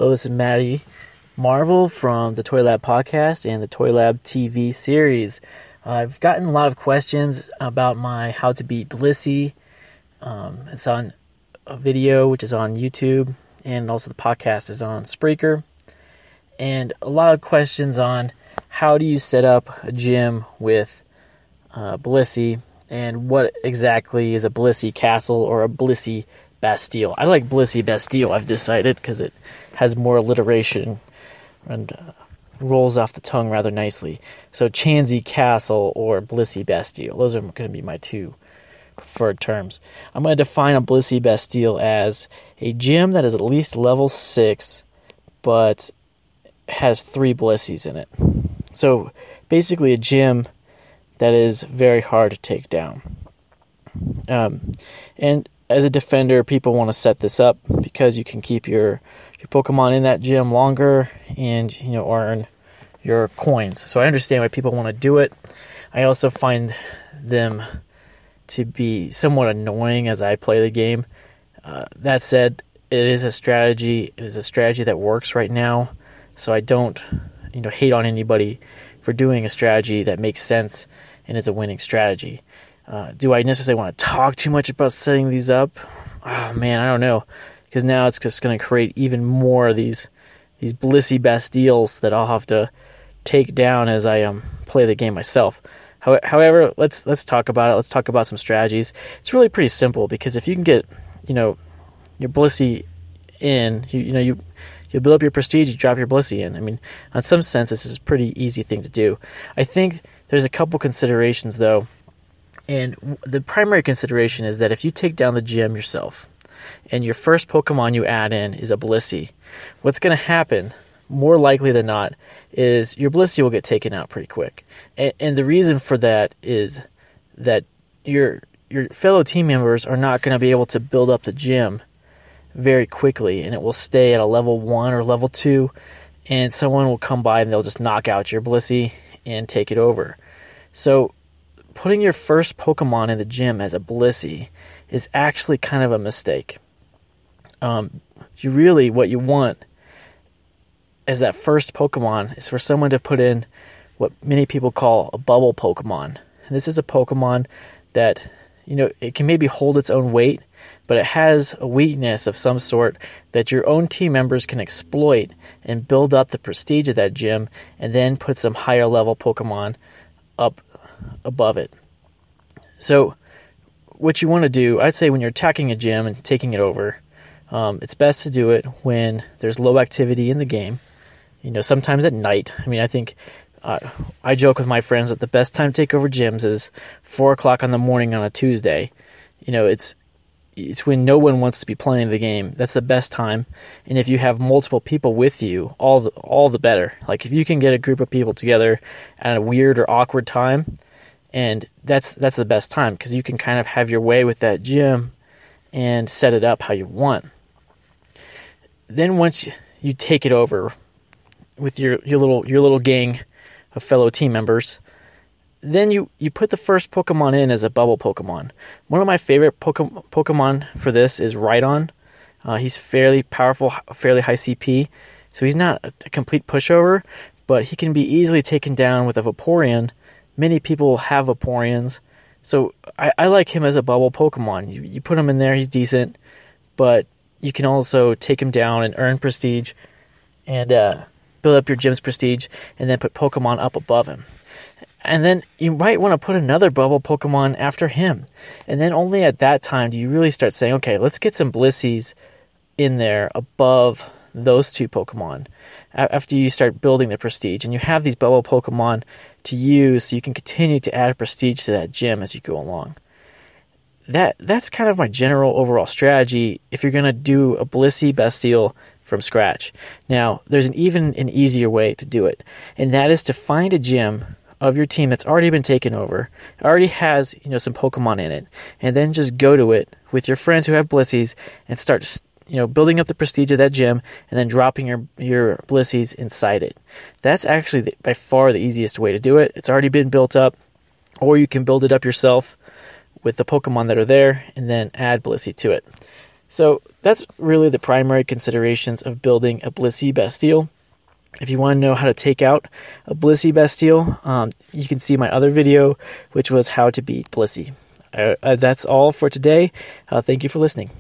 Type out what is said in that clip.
Hello, this is Maddie Marvel from the Toy Lab podcast and the Toy Lab TV series. I've gotten a lot of questions about my How to Beat Blissey. It's on a video, which is on YouTube, and also the podcast is on Spreaker. And a lot of questions on how do you set up a gym with Blissey, and what exactly is a Blissey Castle or a Blissey Bastille. I like Blissey Bastille, I've decided, because it has more alliteration and rolls off the tongue rather nicely. So Chansey Castle or Blissey Bastille. Those are going to be my two preferred terms. I'm going to define a Blissey Bastille as a gym that is at least level 6, but has 3 Blisseys in it. So basically a gym that is very hard to take down. And as a defender, people want to set this up because you can keep your Pokemon in that gym longer and, earn your coins. So I understand why people want to do it. I also find them to be somewhat annoying as I play the game. That said, it is a strategy. It is a strategy that works right now. So I don't, hate on anybody for doing a strategy that makes sense and is a winning strategy. Do I necessarily want to talk too much about setting these up? Oh man, I don't know, because now it's just going to create even more of these Blissey Bastilles that I'll have to take down as I play the game myself. However, let's talk about it. Let's talk about some strategies. It's really pretty simple, because if you can get your Blissey in, you build up your prestige, you drop your Blissey in. I mean, in some sense, this is a pretty easy thing to do. I think there's a couple considerations though. And the primary consideration is that if you take down the gym yourself and your first Pokemon you add in is a Blissey, what's going to happen, more likely than not, is your Blissey will get taken out pretty quick. And the reason for that is that your fellow team members are not going to be able to build up the gym very quickly, and it will stay at a level 1 or level 2, and someone will come by and they'll just knock out your Blissey and take it over. So putting your first Pokemon in the gym as a Blissey is actually kind of a mistake. What you want as that first Pokemon is for someone to put in what many people call a bubble Pokemon. And this is a Pokemon that, it can maybe hold its own weight, but it has a weakness of some sort that your own team members can exploit and build up the prestige of that gym, and then put some higher level Pokemon up above it. So what you want to do, I'd say when you're attacking a gym and taking it over, it's best to do it when there's low activity in the game, sometimes at night. I mean, I think I joke with my friends that the best time to take over gyms is 4 o'clock in the morning on a Tuesday. It's when no one wants to be playing the game. That's the best time. And if you have multiple people with you, all the better. Like if you can get a group of people together at a weird or awkward time, and that's the best time, because you can kind of have your way with that gym and set it up how you want. Then once you take it over with your little gang of fellow team members, then you put the first Pokemon in as a bubble Pokemon. One of my favorite Pokemon for this is Rhydon. He's fairly powerful, fairly high CP, so he's not a complete pushover, but he can be easily taken down with a Vaporeon. Many people have Vaporeons, so I like him as a bubble Pokemon. You put him in there, he's decent, but you can also take him down and earn prestige and build up your gym's prestige, and then put Pokemon up above him. And then you might want to put another bubble Pokemon after him. And then only at that time do you really start saying, okay, let's get some Blisseys in there above those 2 Pokemon. After you start building the prestige, and you have these bubble Pokemon to use, so you can continue to add prestige to that gym as you go along. That's kind of my general overall strategy if you're going to do a Blissey Bastille from scratch. Now, there's an easier way to do it, and that is to find a gym of your team that's already been taken over, already has some Pokemon in it, and then just go to it with your friends who have Blisseys and start building up the prestige of that gym, and then dropping your Blisseys inside it. That's actually by far the easiest way to do it. It's already been built up, or you can build it up yourself with the Pokemon that are there and then add Blissey to it. So that's really the primary considerations of building a Blissey Bastille. If you want to know how to take out a Blissey Bastille, you can see my other video, which was how to beat Blissey. That's all for today. Thank you for listening.